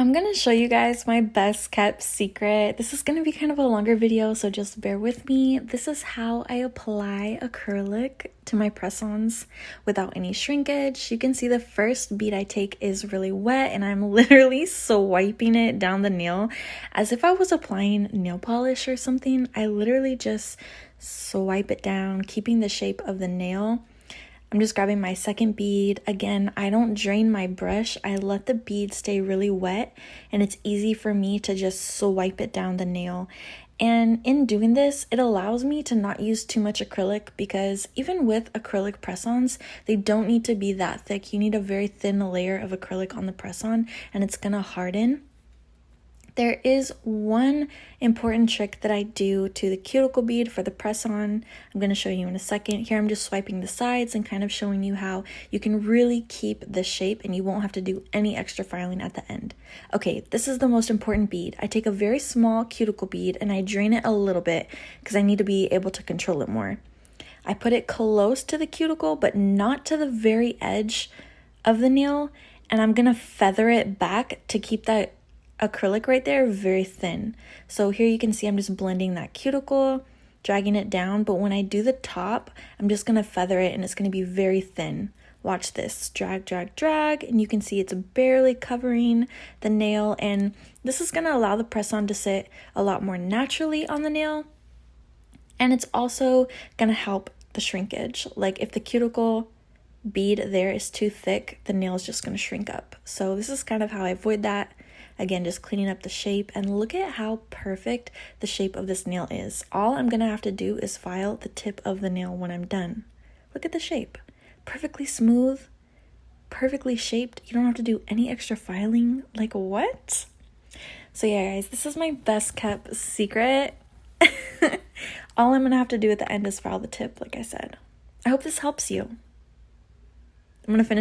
I'm gonna show you guys my best kept secret. This is gonna be kind of a longer video, so just bear with me. This is how I apply acrylic to my press-ons without any shrinkage. You can see the first bead I take is really wet and I'm literally swiping it down the nail as if I was applying nail polish or something. I literally just swipe it down, keeping the shape of the nail. I'm just grabbing my second bead. Again, I don't drain my brush. I let the bead stay really wet, and it's easy for me to just swipe it down the nail. And in doing this, it allows me to not use too much acrylic, because even with acrylic press-ons, they don't need to be that thick. You need a very thin layer of acrylic on the press-on, and it's gonna harden. There is one important trick that I do to the cuticle bead for the press-on. I'm going to show you in a second. Here I'm just swiping the sides and kind of showing you how you can really keep the shape and you won't have to do any extra filing at the end. Okay, this is the most important bead. I take a very small cuticle bead and I drain it a little bit because I need to be able to control it more. I put it close to the cuticle but not to the very edge of the nail, and I'm going to feather it back to keep that acrylic right there very thin. So here you can see I'm just blending that cuticle, dragging it down, but when I do the top, I'm just gonna feather it and it's gonna be very thin. Watch this, drag, drag, drag, and you can see it's barely covering the nail, and this is gonna allow the press-on to sit a lot more naturally on the nail, and it's also gonna help the shrinkage. Like if the cuticle bead there is too thick, the nail is just gonna shrink up. So this is kind of how I avoid that. Again, just cleaning up the shape, and look at how perfect the shape of this nail is. All I'm gonna have to do is file the tip of the nail when I'm done. Look at the shape. Perfectly smooth, perfectly shaped. You don't have to do any extra filing. Like what? So yeah, guys, this is my best kept secret. All I'm gonna have to do at the end is file the tip, like I said. I hope this helps you. I'm gonna finish